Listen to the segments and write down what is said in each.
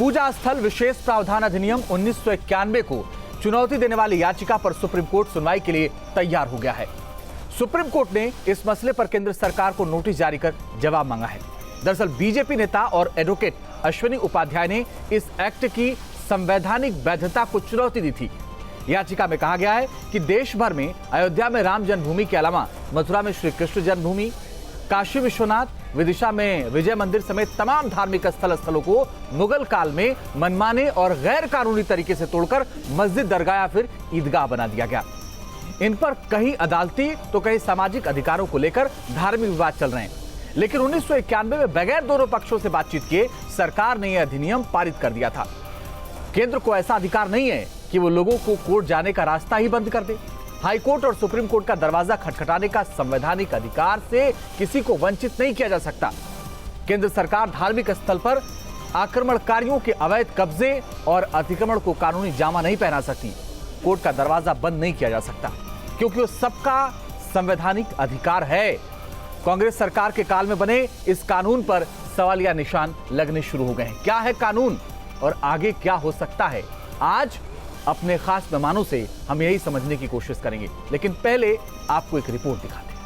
पूजा स्थल विशेष प्रावधान अधिनियम 1991 को चुनौती देने वाली याचिका पर सुप्रीम कोर्ट सुनवाई के लिए तैयार हो गया है। सुप्रीम कोर्ट ने इस मसले पर केंद्र सरकार को नोटिस जारी कर जवाब मांगा है। दरअसल बीजेपी नेता और एडवोकेट अश्विनी उपाध्याय ने इस एक्ट की संवैधानिक वैधता को चुनौती दी थी। याचिका में कहा गया है कि देश भर में अयोध्या में राम जन्मभूमि के अलावा मथुरा में श्री कृष्ण जन्मभूमि, काशी विश्वनाथ, विदिशा में विजय मंदिर समेत तमाम धार्मिक स्थलों को मुगल काल में मनमाने और गैर कानूनी तरीके से तोड़कर मस्जिद, दरगाह या फिर ईदगाह बना दिया गया। इन पर कहीं अदालती तो कहीं सामाजिक अधिकारों को लेकर धार्मिक विवाद चल रहे हैं। लेकिन 1991 में बगैर दोनों पक्षों से बातचीत किए सरकार ने यह अधिनियम पारित कर दिया था। केंद्र को ऐसा अधिकार नहीं है कि वो लोगों को कोर्ट जाने का रास्ता ही बंद कर दे। हाई कोर्ट और सुप्रीम कोर्ट का दरवाजा खटखटाने का संवैधानिक अधिकार से किसी को वंचित नहीं किया जा सकता। केंद्र सरकार धार्मिक स्थल पर आक्रमणकारियों के अवैध कब्जे और अतिक्रमण को कानूनी जामा नहीं पहना सकती। कोर्ट का दरवाजा बंद नहीं किया जा सकता क्योंकि वो सबका संवैधानिक अधिकार है। कांग्रेस सरकार के काल में बने इस कानून पर सवालिया निशान लगने शुरू हो गए हैं। क्या है कानून और आगे क्या हो सकता है, आज अपने खास मेहमानों से हम यही समझने की कोशिश करेंगे। लेकिन पहले आपको एक रिपोर्ट दिखाते हैं।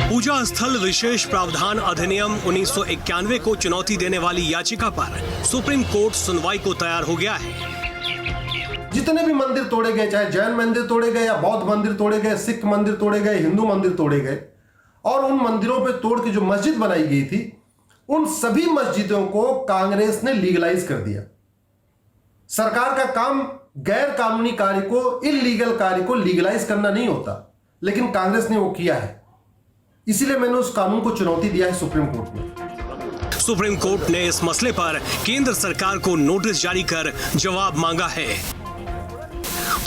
पूजा स्थल विशेष प्रावधान अधिनियम 1991 को चुनौती देने वाली याचिका पर सुप्रीम कोर्ट सुनवाई को तैयार हो गया है। जितने भी मंदिर तोड़े गए, चाहे जैन मंदिर तोड़े गए या बौद्ध मंदिर तोड़े गए, सिख मंदिर तोड़े गए, हिंदू मंदिर तोड़े गए, और उन मंदिरों पे तोड़ के जो मस्जिद बनाई गई थी, उन सभी मस्जिदों को कांग्रेस ने लीगलाइज कर दिया। सरकार का काम गैर कानूनी कार्य को, इल्लीगल कार्य को लीगलाइज करना नहीं होता, लेकिन कांग्रेस ने वो किया है। इसीलिए मैंने उस कानून को चुनौती दिया है सुप्रीम कोर्ट में। सुप्रीम कोर्ट ने इस मसले पर केंद्र सरकार को नोटिस जारी कर जवाब मांगा है।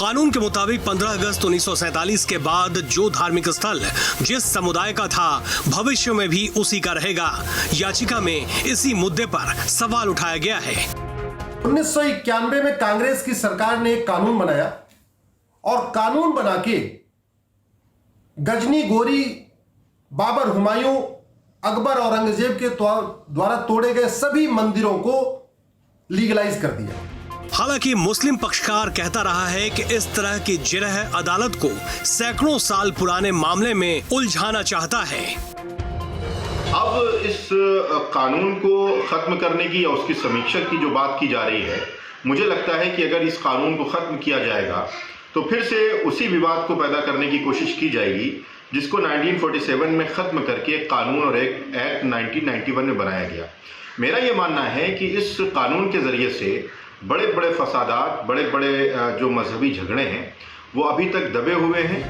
कानून के मुताबिक 15 अगस्त 1947 के बाद जो धार्मिक स्थल जिस समुदाय का था, भविष्य में भी उसी का रहेगा। याचिका में इसी मुद्दे पर सवाल उठाया गया है। 1991 में कांग्रेस की सरकार ने एक कानून बनाया और कानून बना के गजनी, गोरी, बाबर, हुमायूं, अकबर, औरंगजेब के द्वारा तोड़े गए सभी मंदिरों को लीगलाइज कर दिया। हालांकि मुस्लिम पक्षकार कहता रहा है कि इस तरह की जिरह अदालत को सैकड़ों साल पुराने मामले में उलझाना चाहता है। अब इस कानून को खत्म करने की या उसकी समीक्षा की जो बात की जा रही है, मुझे लगता है कि अगर इस कानून को खत्म किया जाएगा तो फिर से उसी विवाद को पैदा करने की कोशिश की जाएगी जिसको 1947 में खत्म करके एक कानून और एक एक्ट 1991 में बनाया गया। मेरा ये मानना है कि इस कानून के जरिए से बड़े बड़े फसादात, बड़े बड़े जो मजहबी झगड़े हैं वो अभी तक दबे हुए हैं।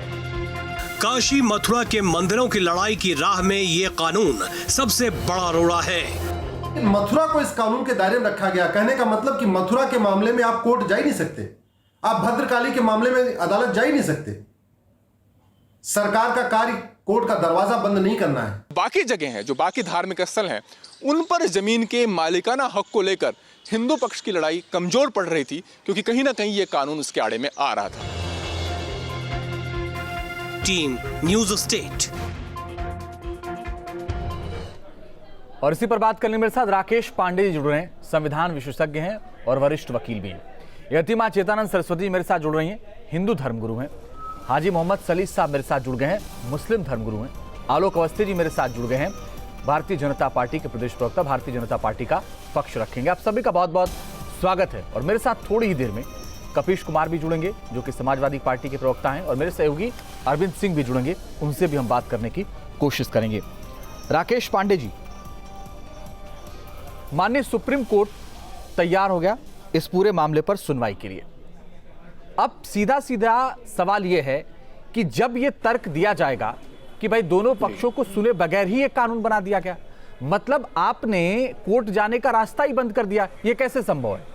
काशी मथुरा के मंदिरों की लड़ाई की राह में ये कानून सबसे बड़ा रोड़ा है। मथुरा को इस कानून के दायरे में रखा गया। कहने का मतलब कि मथुरा के मामले में आप कोर्ट जा ही नहीं सकते, आप भद्रकाली के मामले में अदालत जा ही नहीं सकते। सरकार का कार्य कोर्ट का दरवाजा बंद नहीं करना है। बाकी जगह हैं, जो बाकी धार्मिक स्थल हैं, उन पर जमीन के मालिकाना हक को लेकर हिंदू पक्ष की लड़ाई कमजोर पड़ रही थी क्योंकि कहीं ना कहीं यह कानून उसके आड़े में आ रहा था। Team news state. और इसी पर बात करने मेरे साथ राकेश पांडे जी जुड़ रहे हैं, संविधान विशेषज्ञ हैं और वरिष्ठ वकील भी हैं। यतिमा चेतानंद सरस्वती मेरे साथ जुड़ रही हैं, हिंदू धर्मगुरु हैं। हाजी मोहम्मद सलीस साहब मेरे साथ जुड़ गए हैं, मुस्लिम धर्मगुरु हैं। आलोक अवस्थी जी मेरे साथ जुड़ गए हैं, भारतीय जनता पार्टी के प्रदेश प्रवक्ता, भारतीय जनता पार्टी का पक्ष रखेंगे। आप सभी का बहुत बहुत स्वागत है। और मेरे साथ थोड़ी ही देर में कपीश कुमार भी जुड़ेंगे जो कि समाजवादी पार्टी के प्रवक्ता हैं, और मेरे सहयोगी अरविंद सिंह भी जुड़ेंगे, उनसे भी हम बात करने की कोशिश करेंगे। राकेश पांडे जी, माननीय सुप्रीम कोर्ट तैयार हो गया इस पूरे मामले पर सुनवाई के लिए। अब सीधा सीधा सवाल यह है कि जब यह तर्क दिया जाएगा कि भाई दोनों पक्षों को सुने बगैर ही एक कानून बना दिया गया, मतलब आपने कोर्ट जाने का रास्ता ही बंद कर दिया, यह कैसे संभव है?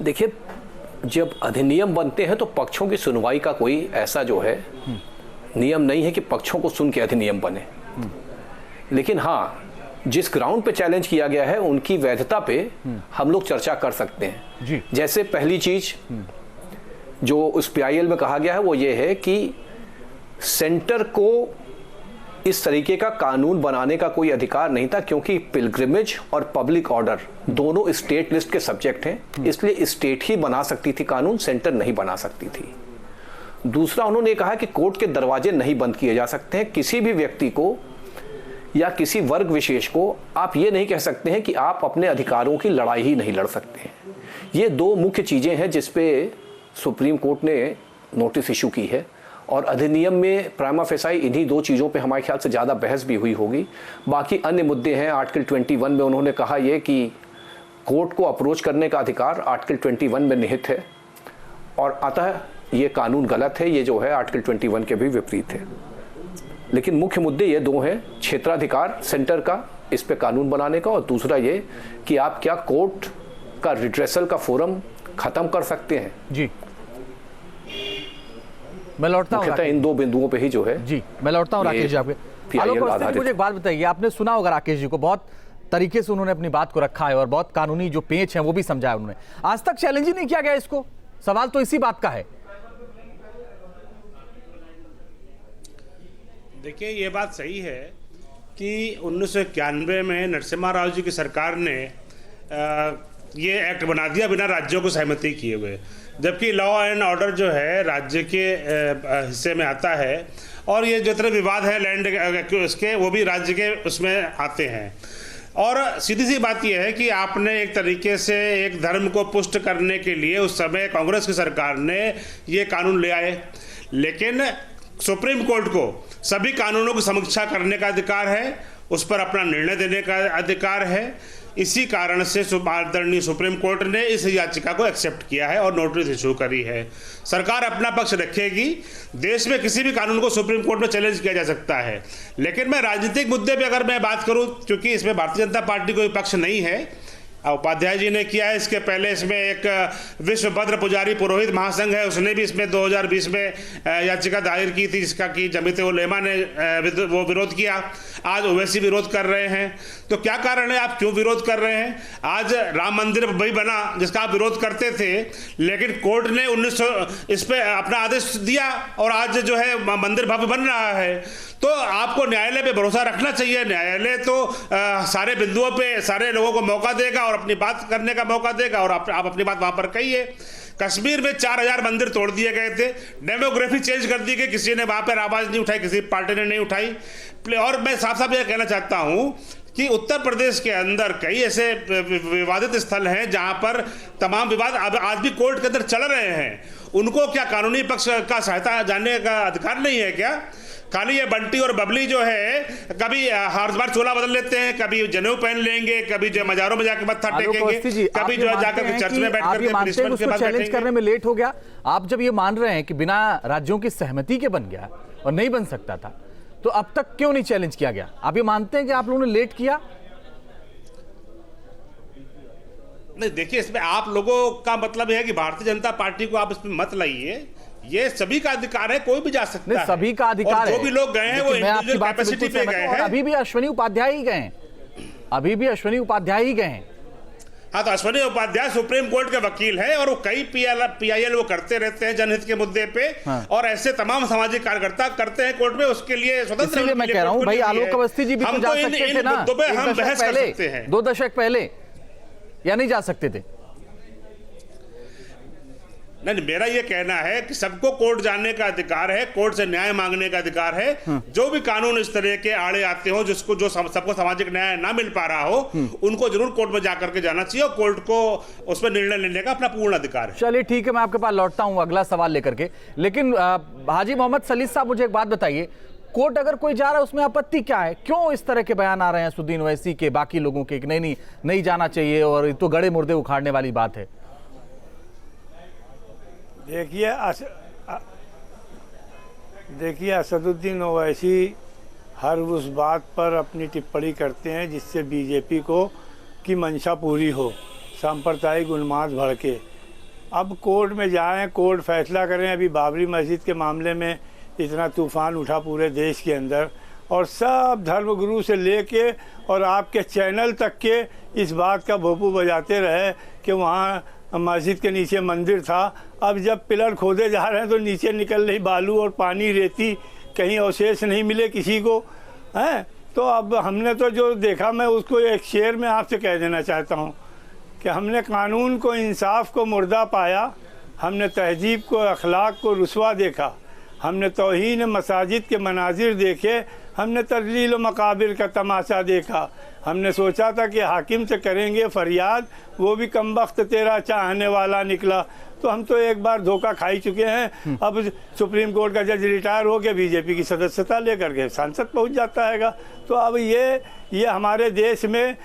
देखिए, जब अधिनियम बनते हैं तो पक्षों की सुनवाई का कोई ऐसा जो है नियम नहीं है कि पक्षों को सुन के अधिनियम बने। लेकिन हाँ, जिस ग्राउंड पे चैलेंज किया गया है उनकी वैधता पे हम लोग चर्चा कर सकते हैं। जी। जैसे पहली चीज जो उस PIL में कहा गया है वो ये है कि सेंटर को इस तरीके का कानून बनाने का कोई अधिकार नहीं था, क्योंकि पिलग्रिमेज और पब्लिक ऑर्डर दोनों स्टेट लिस्ट के सब्जेक्ट हैं, इसलिए स्टेट ही बना सकती थी कानून, सेंटर नहीं बना सकती थी। दूसरा, उन्होंने कहा कि कोर्ट के दरवाजे नहीं बंद किए जा सकते हैं। किसी भी व्यक्ति को या किसी वर्ग विशेष को आप ये नहीं कह सकते हैं कि आप अपने अधिकारों की लड़ाई ही नहीं लड़ सकते। ये दो मुख्य चीज़ें हैं जिस पे सुप्रीम कोर्ट ने नोटिस इशू की है, और अधिनियम में प्राइमा फेसाई इन्हीं दो चीज़ों पे हमारे ख्याल से ज़्यादा बहस भी हुई होगी। बाकी अन्य मुद्दे हैं। आर्टिकल 21 में उन्होंने कहा ये कि कोर्ट को अप्रोच करने का अधिकार आर्टिकल 21 में निहित है, और अतः ये कानून गलत है, ये जो है आर्टिकल 21 के भी विपरीत है। लेकिन मुख्य मुद्दे ये दो हैं, क्षेत्राधिकार सेंटर का इस पे कानून बनाने का, और दूसरा ये कि आप क्या कोर्ट का रिड्रेसल का फोरम खत्म कर सकते हैं। जी, मैं लौटता हूँ इन दो बिंदुओं पे ही जो है। जी, मैं लौटता हूँ राकेश जी आपके। आलोक अवस्थी, मुझे एक बात बताइए, आपने सुना होगा राकेश जी को, बहुत तरीके से उन्होंने अपनी बात को रखा है और बहुत कानूनी जो पेच है वो भी समझाया उन्होंने। आज तक चैलेंज ही नहीं किया गया इसको, सवाल तो इसी बात का है। देखिए, ये बात सही है कि 1991 में नरसिम्हा राव जी की सरकार ने ये एक्ट बना दिया बिना राज्यों को सहमति किए हुए, जबकि लॉ एंड ऑर्डर जो है राज्य के हिस्से में आता है, और ये जितने विवाद है लैंड उसके वो भी राज्य के उसमें आते हैं। और सीधी सी बात यह है कि आपने एक तरीके से एक धर्म को पुष्ट करने के लिए उस समय कांग्रेस की सरकार ने ये कानून ले आए, लेकिन सुप्रीम कोर्ट को सभी कानूनों की समीक्षा करने का अधिकार है, उस पर अपना निर्णय देने का अधिकार है। इसी कारण से आदरणीय सुप्रीम कोर्ट ने इस याचिका को एक्सेप्ट किया है और नोटिस इशू करी है। सरकार अपना पक्ष रखेगी। देश में किसी भी कानून को सुप्रीम कोर्ट में चैलेंज किया जा सकता है, लेकिन मैं राजनीतिक मुद्दे पे अगर मैं बात करूं, क्योंकि इसमें भारतीय जनता पार्टी कोई पक्ष नहीं है, उपाध्याय जी ने किया है, इसके पहले इसमें एक विश्व भद्र पुजारी पुरोहित महासंघ है, उसने भी इसमें 2020 में याचिका दायर की थी, जिसका कि जमीयत उलेमा ने वो विरोध किया। आज ओवैसी विरोध कर रहे हैं, तो क्या कारण है, आप क्यों विरोध कर रहे हैं? आज राम मंदिर वही बना जिसका आप विरोध करते थे, लेकिन कोर्ट ने 1900 इस पर अपना आदेश दिया और आज जो है मंदिर भव्य बन रहा है। तो आपको न्यायालय पे भरोसा रखना चाहिए। न्यायालय तो सारे बिंदुओं पे सारे लोगों को मौका देगा और अपनी बात करने का मौका देगा, और आप अपनी बात वहां पर कहिए। कश्मीर में 4000 मंदिर तोड़ दिए गए थे, डेमोग्राफी चेंज कर दी गई, किसी ने वहां पर आवाज नहीं उठाई, किसी पार्टी ने नहीं उठाई। और मैं साफ साफ यह कहना चाहता हूं कि उत्तर प्रदेश के अंदर कई ऐसे विवादित स्थल हैं जहां पर तमाम विवाद आज भी कोर्ट के अंदर चल रहे हैं। उनको क्या कानूनी पक्ष का सहायता जानने का अधिकार नहीं है क्या? खाली ये बंटी और बबली जो है कभी हर बार चोला बदल लेते हैं, कभी जनेऊ पहन लेंगे, कभी जो मजारों में जाकर मत्था टेकेंगे, कभी जो है जाकर चर्च में बैठ करके पनिशमेंट के बाद चैलेंज करने में लेट हो गया। आप जब ये मान रहे हैं कि बिना राज्यों की सहमति के बन गया और नहीं बन सकता था, तो अब तक क्यों नहीं चैलेंज किया गया? आप ये मानते हैं कि आप लोगों ने लेट किया? नहीं, देखिए, इसमें आप लोगों का मतलब है कि भारतीय जनता पार्टी को आप इसमें मत लाइए। ये सभी का अधिकार है, कोई भी जा सकता है। सभी का अधिकार है। जो भी लोग गए हैं वो इंडिविजुअल कैपेसिटी पे गए हैं। अभी भी अश्विनी उपाध्याय ही गए हैं, अभी भी अश्विनी उपाध्याय ही गए हैं। हाँ, तो अश्विनी उपाध्याय सुप्रीम कोर्ट के वकील हैं और वो कई PIL वो करते रहते हैं जनहित के मुद्दे पे। हाँ। और ऐसे तमाम सामाजिक कार्यकर्ता करते हैं कोर्ट में, उसके लिए स्वतंत्र। इसलिए मैं कह रहा हूं भाई, आलोक अवस्थी जी भी तो जा सकते थे ना, हम बहस कर सकते हैं 2 दशक पहले, या नहीं जा सकते थे? नहीं, मेरा ये कहना है कि सबको कोर्ट जाने का अधिकार है, कोर्ट से न्याय मांगने का अधिकार है। जो भी कानून इस तरह के आड़े आते हो, जिसको जो सबको सामाजिक न्याय ना मिल पा रहा हो, उनको जरूर कोर्ट में जाकर के जाना चाहिए और कोर्ट को उस पर निर्णय लेने का अपना पूर्ण अधिकार है। चलिए ठीक है, मैं आपके पास लौटता हूं अगला सवाल लेकर के। लेकिन हाजी मोहम्मद सलीद साहब, मुझे एक बात बताइए, कोर्ट अगर कोई जा रहा है उसमें आपत्ति क्या है? क्यों इस तरह के बयान आ रहे हैं असदुद्दीन ओवैसी के, बाकी लोगों के, नहीं जाना चाहिए और ये तो गड़े मुर्दे उखाड़ने वाली बात है? देखिए असदुद्दीन ओवैसी हर उस बात पर अपनी टिप्पणी करते हैं जिससे बीजेपी को की मंशा पूरी हो, सांप्रदायिक उन्माद भड़के। अब कोर्ट में जाएं, कोर्ट फैसला करें। अभी बाबरी मस्जिद के मामले में इतना तूफान उठा पूरे देश के अंदर, और सब धर्मगुरु से लेके और आपके चैनल तक के इस बात का भोपू बजाते रहे कि वहाँ मस्जिद के नीचे मंदिर था। अब जब पिलर खोदे जा रहे हैं तो नीचे निकल रही बालू और पानी, रेती, कहीं अवशेष नहीं मिले किसी को, हैं। तो अब हमने तो जो देखा, मैं उसको एक शेर में आपसे कह देना चाहता हूँ कि हमने कानून को, इंसाफ को मुर्दा पाया, हमने तहजीब को, अखलाक को रुस्वा देखा, हमने तौहीन मसाजिद के मनाजिर देखे, हमने तजलील मकाबिर का तमाशा देखा। हमने सोचा था कि हाकिम से करेंगे फरियाद, वो भी कमबख्त तेरा चाहने वाला निकला। तो हम तो एक बार धोखा खा ही चुके हैं। अब सुप्रीम कोर्ट का जज रिटायर हो के बीजेपी की सदस्यता लेकर के सांसद पहुंच जाता है। तो अब ये हमारे देश में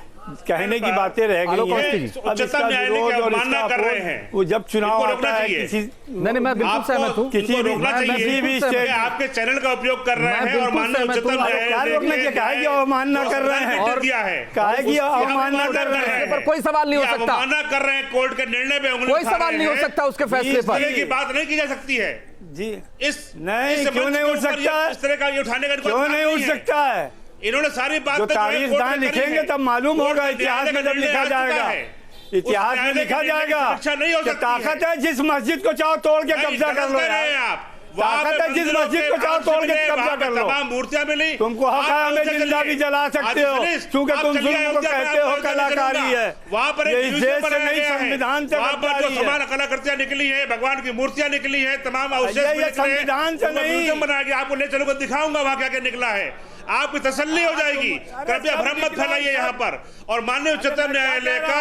कहने की बातें रह गई हैं। अब इसका विरोध और इसका रहे हैं। वो जब चुनाव आता है किसी, नहीं, मैं बिल्कुल सहमत हूँ। किसी भी स्टेट आपके चैनल का उपयोग कर रहे हैं और माननीय उच्चतम न्यायालय ने कहा कि अवमानना कर रहे हैं और दिया है, कहा कि अवमानना कर रहे हैं, पर कोई सवाल नहीं हो सकता। अवमानना कर रहे हैं, कोर्ट के निर्णय पे कोई सवाल नहीं हो सकता उसके फैसले पर। इस तरह की बात नहीं की जा सकती है जी। नहीं, क्यों नहीं उठ सकता है? इस तरह का ये उठाने का क्यों नहीं उठ सकता है? इन्होंने सारी बात जो तारीखदान लिखेंगे तब मालूम होगा, इतिहास में जब लिखा जाएगा, इतिहास में लिखा जाएगा कि ताकत है जिस मस्जिद को चाहो तोड़ के कब्जा कर लो आप। ताकत है जिस मस्जिद को चाहो तोड़ के कब्जा कर लो। मूर्तियां मिली, तुमको हक है, हमें जिंदा भी जला सकते हो, क्योंकि तुम जुल्म को कहते हो कलाकारी है। वहाँ पर इस देश से नहीं, संविधान से जो समान कलाकृतियां निकली है, भगवान की मूर्तियां निकली है, तमाम अवशेष संविधान से नहीं बना के आपको ले चलो, दिखाऊंगा वहाँ क्या क्या निकला है, आपकी तसल्ली हो जाएगी। कृपया भ्रम मत फैलाइए यहाँ पर, और माननीय उच्चतम न्यायालय का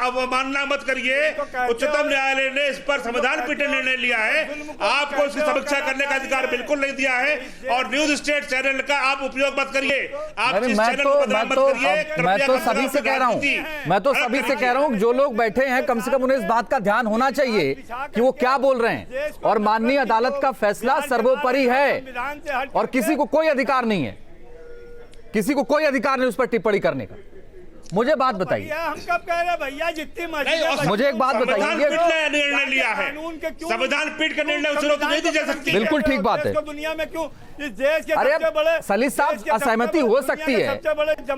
अवमानना मत करिए। उच्चतम न्यायालय ने इस पर संविधान पीठ ने निर्णय लिया है, आपको इसकी समीक्षा करने का अधिकार बिल्कुल नहीं दिया है। और न्यूज स्टेट चैनल का आप उपयोग मत करिए। आप इस चैनल को बदनाम मत करिए। मैं तो सभी से कह रहा हूँ, जो लोग बैठे हैं कम से कम उन्हें इस बात का ध्यान होना चाहिए कि वो क्या बोल रहे हैं। और माननीय अदालत का फैसला सर्वोपरि है और किसी को कोई अधिकार नहीं है, किसी को कोई अधिकार नहीं उस पर टिप्पणी करने का। मुझे बात बताइए, हम कब कह रहे भैया जितनी मुझे एक बात बताइए, निर्णय लिया है, संविधान पीठ का निर्णय उसे रोक नहीं दी जा सकती। बिल्कुल ठीक बात है। दुनिया में क्यों इस देश के अरे सबसे बड़े सलील साहब, असहमति हो सकती है,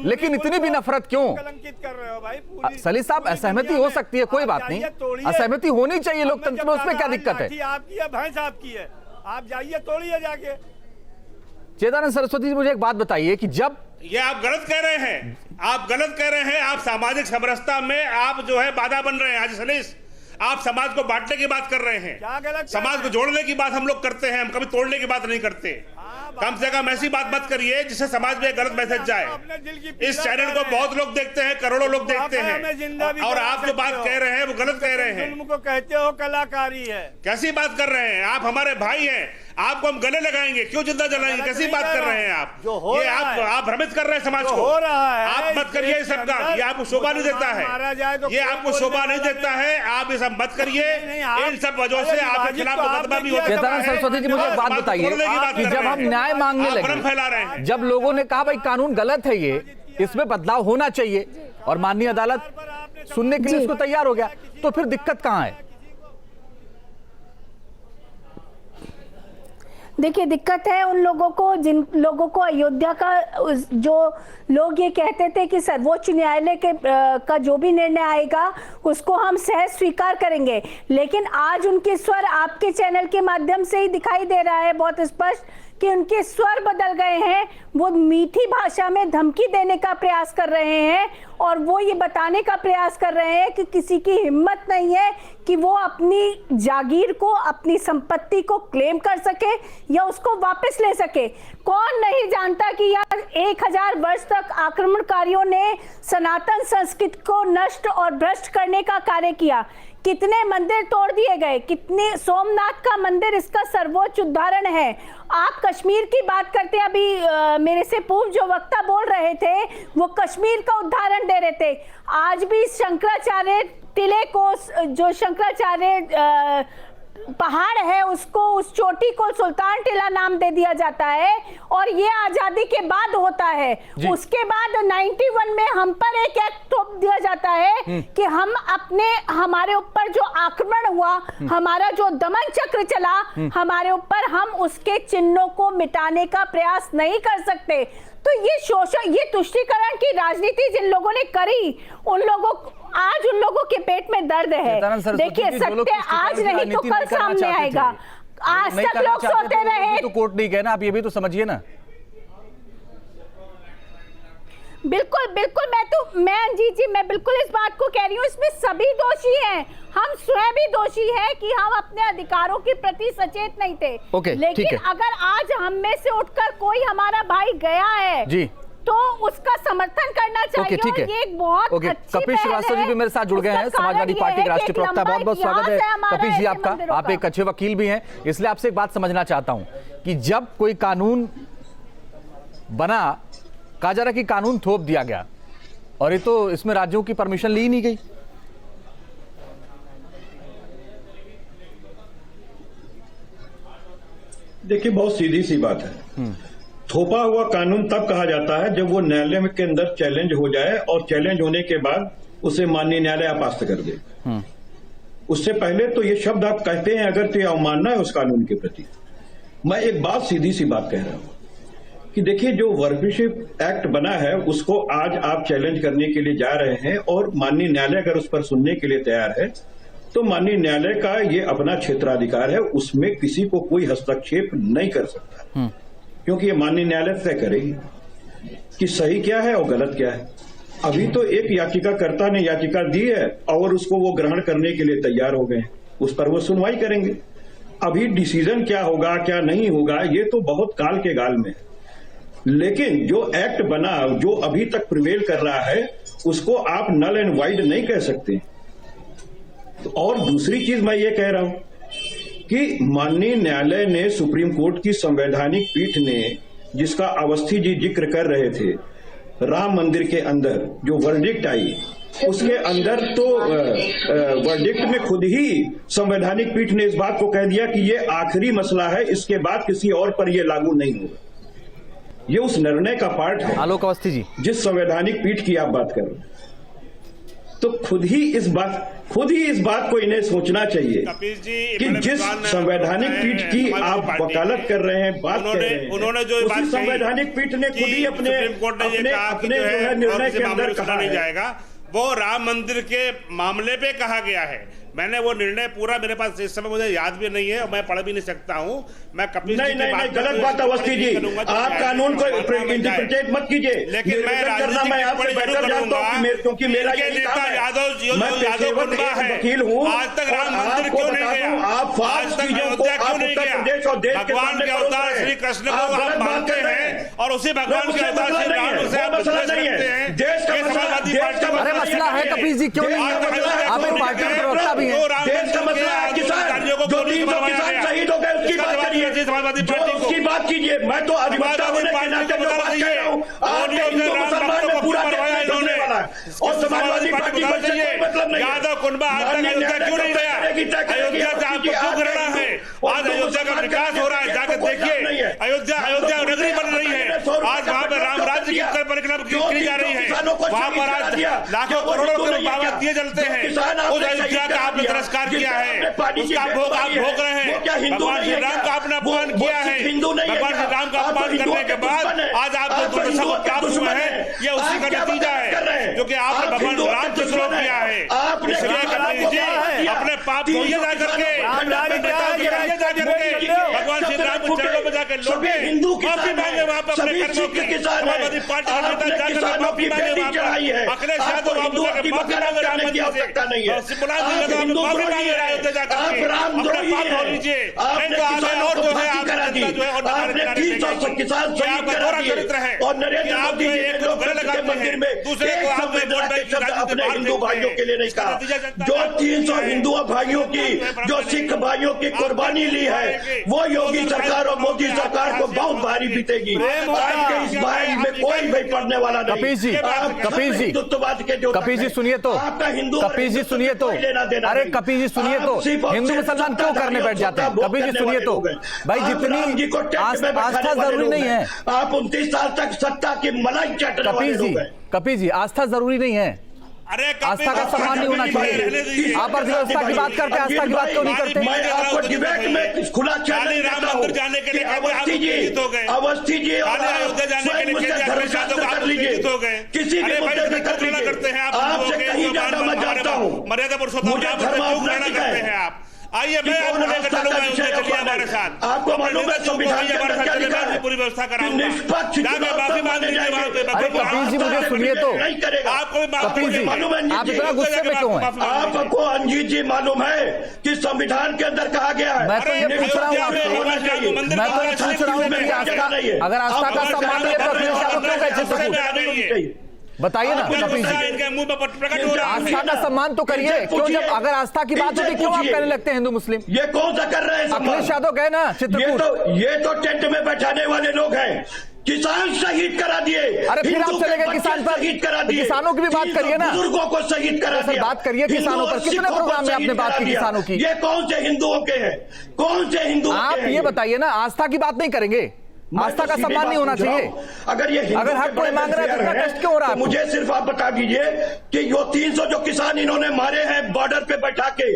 लेकिन इतनी भी नफरत क्यों? कलंकित कर रहे हो भाई। सलील साहब, असहमति हो सकती है, कोई बात नहीं, असहमति होनी चाहिए लोकतंत्र में, उसमें क्या दिक्कत है? आपकी है, भैंस आपकी है, आप जाइए तोड़िए जाके। चेतानंद सरस्वती जी, मुझे एक बात बताइए कि जब ये आप गलत कह रहे हैं, आप गलत कह रहे हैं। आप सामाजिक समरसता में आप जो है बाधा बन रहे हैं। आज सलीस, आप समाज को बांटने की बात कर रहे हैं, समाज को जोड़ने की बात हम लोग करते हैं, हम कभी तोड़ने की बात नहीं करते। कम से कम ऐसी बात मत करिए जिससे समाज में गलत मैसेज जाए। इस चैनल को बहुत लोग देखते हैं, करोड़ों लोग देखते हैं, और आप जो बात कह रहे हैं वो गलत कह रहे हैं। तुमको कहते हो कलाकारी है, कैसी बात कर रहे हैं? आप हमारे भाई हैं, आपको हम गले लगाएंगे, क्यों जिंदा जलाएंगे? कैसी बात कर रहे हैं आप? ये आप भ्रमित कर रहे हैं समाज को। हो रहा है, आप मत करिए ये सब काम, ये आपको शोभा नहीं देता है, ये आपको शोभा नहीं देता है। आप ये सब मत करिए, इन सब वजहों से आपके खिलाफ मुकदमा भी हो सकता है। चेतानंद सरस्वती जी, मुझे एक बात बताइए कि जब हम न्याय मांगने लगे, जब लोगों ने कहा भाई कानून गलत है, ये इसमें बदलाव होना चाहिए, और माननीय अदालत सुनने के लिए उसको तैयार हो गया, तो फिर दिक्कत कहां है? देखिए, दिक्कत है उन लोगों को जिन लोगों को अयोध्या का, जो लोग ये कहते थे कि सर्वोच्च न्यायालय के का जो भी निर्णय आएगा उसको हम सहज स्वीकार करेंगे, लेकिन आज उनके स्वर आपके चैनल के माध्यम से ही दिखाई दे रहा है बहुत स्पष्ट कि उनके स्वर बदल गए हैं। वो मीठी भाषा में धमकी देने का प्रयास कर रहे हैं, और वो ये बताने का प्रयास कर रहे हैं कि किसी की हिम्मत नहीं है कि वो अपनी जागीर को, अपनी संपत्ति को क्लेम कर सके या उसको वापस ले सके। कौन नहीं जानता कि यार 1000 वर्ष तक आक्रमणकारियों ने सनातन संस्कृति को नष्ट और भ्रष्ट करने का कार्य किया। कितने मंदिर तोड़ दिए गए, कितने, सोमनाथ का मंदिर इसका सर्वोच्च उदाहरण है। आप कश्मीर की बात करते हैं, अभी मेरे से पूर्व जो वक्ता बोल रहे थे वो कश्मीर का उदाहरण दे रहे थे। आज भी शंकराचार्य टिले को, जो शंकराचार्य पहाड़ है उसको, उस चोटी को सुल्तान टिला नाम दे दिया जाता है, और ये आजादी के बाद होता है। उसके बाद 91 में हम पर एक एक्ट थोप दिया जाता है कि हम हमारे ऊपर जो आक्रमण हुआ, हमारा जो दमन चक्र चला हमारे ऊपर, हम उसके चिन्हों को मिटाने का प्रयास नहीं कर सकते। तो ये शोषण, ये तुष्टीकरण की राजनीति जिन लोगों ने करी, उन लोगों आज उन लोगों के पेट में दर्द है। देखिए, सत्य आज नहीं तो कल सामने आएगा। आज तक लोग सोते रहे तो कोर्ट नहीं कहना, आप ये भी तो समझिए ना। बिल्कुल बिल्कुल, मैं अंजीत जी, मैं बिल्कुल इस बात को कह रही हूँ, इसमें सभी दोषी हैं, हम स्वयं भी दोषी हैं कि हम अपने अधिकारों के प्रति सचेत नहीं थे। लेकिन अगर आज हम में से उठकर कोई हमारा भाई गया है जी, तो उसका समर्थन करना चाहिए। ठीक है, ये एक बहुत अच्छी कपिल श्रीवास्तव जी भी मेरे साथ जुड़ गए हैं, समाजवादी पार्टी के राष्ट्रीय प्रवक्ता। बहुत बहुत स्वागत है कपिल जी आपका। आप एक अच्छे वकील भी हैं, इसलिए आपसे एक बात समझना चाहता हूं कि जब कोई कानून बना, कहा जा रहा कि कानून थोप दिया गया, और ये तो इसमें राज्यों की परमिशन ली नहीं गई। देखिए, बहुत सीधी सी बात है। थोपा हुआ कानून तब कहा जाता है जब वो न्यायालय के अंदर चैलेंज हो जाए, और चैलेंज होने के बाद उसे माननीय न्यायालय अपास्त कर दे। उससे पहले तो ये शब्द आप कहते हैं अगर तो ये अवमानना है उस कानून के प्रति। मैं एक बात, सीधी सी बात कह रहा हूं कि देखिए, जो वर्कशिप एक्ट बना है उसको आज आप चैलेंज करने के लिए जा रहे हैं, और माननीय न्यायालय अगर उस पर सुनने के लिए तैयार है तो माननीय न्यायालय का ये अपना क्षेत्राधिकार है, उसमें किसी को कोई हस्तक्षेप नहीं कर सकता, क्योंकि ये माननीय न्यायालय तय करेगी कि सही क्या है और गलत क्या है। अभी तो एक याचिकाकर्ता ने याचिका दी है और उसको वो ग्रहण करने के लिए तैयार हो गए, उस पर वो सुनवाई करेंगे। अभी डिसीजन क्या होगा क्या नहीं होगा ये तो बहुत काल के गाल में है, लेकिन जो एक्ट बना, जो अभी तक प्रिवेल कर रहा है, उसको आप नल एंड वाइड नहीं कह सकते। और दूसरी चीज मैं ये कह रहा हूं कि माननीय न्यायालय ने, सुप्रीम कोर्ट की संवैधानिक पीठ ने, जिसका अवस्थी जी जिक्र कर रहे थे, राम मंदिर के अंदर जो वर्डिक्ट आई, उसके अंदर तो वर्डिक्ट में खुद ही संवैधानिक पीठ ने इस बात को कह दिया कि ये आखिरी मसला है, इसके बाद किसी और पर यह लागू नहीं होगा। ये उस निर्णय का पार्ट है। आलोक अवस्थी जी, जिस संवैधानिक पीठ की आप बात कर रहे हैं, तो खुद ही इस बात को इन्हें सोचना चाहिए कि जिस संवैधानिक पीठ की आप वकालत कर रहे हैं, बात कर रहे हैं, उन्होंने जो उसी संवैधानिक पीठ ने खुद ही अपने जो है निर्णय के अंदर कहा नहीं जाएगा, वो राम मंदिर के मामले पे कहा गया है। मैंने वो निर्णय पूरा, मेरे पास इस समय मुझे याद भी नहीं है और मैं पढ़ भी नहीं सकता हूँ। मैं कपिल जी नहीं, गलत बात अवस्थी जी, आप कानून को इंटरप्रिटेट मत कीजिए। लेकिन मैं आपसे बेहतर जानता हूँ, क्योंकि मेरा यादव वकील हूँ। आज तक राम मंदिर क्यों नहीं गया? आप आज तक अयोध्या क्यों नहीं गया? भगवान के अवतार श्री कृष्ण को आप मानते हैं और उसी भगवान के अवतार श्री राम से आप करते हैं। समाजवादी पार्टी अरे मसला है कपिल जी, क्यों नहीं? आप एक पार्टी के प्रवक्ता भी हैं। देश का मसला है किसान, जो 300 किसान शहीद हो गए उसकी बात करिए, उसकी बात कीजिए। मैं तो अधिवक्ता होने के नाते जो बात कर रहा हूँ, आपके हिंदू मुसलमान में पूरा देश होने वाला है, और समाजवादी पार्टी को इससे कोई मतलब नहीं है। यादव कुनबा आज तक अयोध्या क्यों नहीं गया? अयोध्या से आपको क्यों करना है? आज अयोध्या का विकास हो रहा है, जाकर देखिए। अयोध्या नगरी बन रही है, आज वहाँ पर राम राज्य की परिक्रमा की जा रही है, वहाँ पर आज लाखों करोड़ों रुपए बाबा दिए जलते हैं। उस अयोध्या का आपने तिरस्कार किया है, उसका भोग आप भोग रहे हैं। भगवान श्री राम का आपने अपमान किया है। भगवान श्री राम का अपमान करने के बाद आज आप जो दुर्दशा को प्राप्त हुए हैं, ये उसी का नतीजा है, जो कि आपने भगवान राम से श्लोक किया है। इसलिए कपिल जी अपने पाप धोइए जा करके, भगवान श्री राम के चरणों में जाकर लौटे, माफी मांगे वहाँ पर अपने कर्मों की। समाजवादी पार्टी के नेता जाकर माफी मांगे वहाँ पर। अखिलेश यादव आप जाकर माफी मांगे राम मंदिर से। मुलायम सिंह यादव आप माफी मांगे अयोध्या जाकर अपने पाप धो लीजिए। नहीं तो आगे और जो है आपका जो है और आपका दोहरा चरित्र है कि आप जो एक को गले लगाते हैं, दूसरे को आप अपने हिंदू भाइयों के लिए नहीं कहा। जो 300 हिंदू भाइयों की, जो सिख भाइयों की कुर्बानी ली है, वो योगी सरकार और मोदी सरकार को बहुत भारी बीतेगी। आज के इस भाई में कोई भी पढ़ने वाला नहीं। कपिल जी सुनिए तो, कपिल जी सुनिए तो, अरे कपिल जी सुनिए तो, हिंदू मुसलमान क्यों करने बैठ जाते हैं? कपिल जी सुनिए तो, भाई जितनी आस्था जरूरी नहीं है। आप 29 साल तक सत्ता की मलाई चाटने वाले लोग हैं। कपिल जी आस्था जरूरी नहीं है, आस्था का सम्मान नहीं होना चाहिए। आप अर्थव्यवस्था की बात करते हैं, आस्था की बात क्यों नहीं करते? मैं आपको डिबेट में खुला चैलेंज राम मंदिर जाने के लिए अवस्थी जी अयोध्या जाने के लिए कर लीजिए। हो गए। किसी के मुद्दे पे कर लीजिए। करते हैं आप, आपसे कहीं ज्यादा मैं जानता हूँ। मर्यादा पुरुषोत्तम मुझे धर्म करते हैं आप। आइए मैं आपको लेकर चलूंगा चलिए हमारे साथ। आपको मालूम है संविधान के अंदर क्या लिखा है? पूरी व्यवस्था कराऊंगा। निष्पक्ष माफी मांग लीजिए वहाँ पे। अरे कपिल जी मुझे सुनिए तो, नहीं करेगा। आपको कपिल जी मालूम है आप इतना गुस्से में क्यों हैं? आपको अंजीत जी मालूम है कि संविधान के अंदर कहा गया है। मैं तो ये पूछ रहा हूँ आपसे, मैं तो ये पूछ रहा हूँ कि आस्था, अगर आस्था का सम्मान है तो अखिलेश यादव क्यों गए चित्रकूट? बताइए ना कपिल जी, आस्था का सम्मान तो करिए। क्यों जब अगर आस्था की बात होती क्यों आप कहने लगते हैं हिंदू मुस्लिम? ये कौन सा कर रहे हैं? अखिलेश यादव गए ना चित्रकूट। ये तो टेंट में बैठाने वाले लोग हैं। किसान शहीद करा दिए। अरे फिर आप चले गए किसान पर। शहीद करा दिए। किसानों की भी बात करिए ना, बुजुर्गों को शहीद करा दिया। बात करिए किसानों पर। कितने प्रोग्राम में आपने बात की किसानों की? ये कौन से हिंदुओं के हैं? कौन से हिंदुओं के हैं? आप ये बताइए ना, आस्था की बात नहीं करेंगे? आस्था का सम्मान नहीं होना चाहिए? अगर हक कोई मांग रहा है तो इतना कष्ट क्यों हो रहा है? मुझे सिर्फ आप बता दीजिए कि जो 300 जो किसान इन्होंने मारे हैं बॉर्डर पे बैठा के,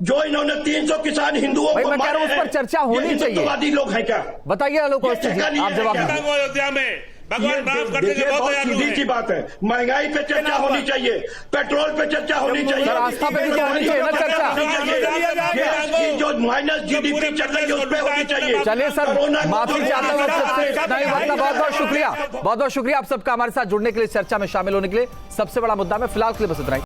जो इन्होंने 300 किसान हिंदुओं को मैं कह रहा हूं उस पर चर्चा होनी चाहिए। हिंदुत्ववादी लोग हैं क्या? बताइए आप जवाब दीजिए। अयोध्या में भगवान माफ कर देंगे। बहुत सीधी सी बात है। महंगाई पे चर्चा होनी चाहिए, पेट्रोल पे चर्चा होनी चाहिए, आस्था पे भी तो होनी चाहिए ना चर्चा। जो माइनस जीडीपी चल रही है उस पे होनी चाहिए। चलिए सर, माफी चाहता हूँ सबसे, इतना ही वक्त। बहुत बहुत शुक्रिया, बहुत बहुत शुक्रिया आप सबका हमारे साथ जुड़ने के लिए, चर्चा में शामिल होने के लिए। सबसे बड़ा मुद्दा में फिलहाल के लिए बस इतना ही।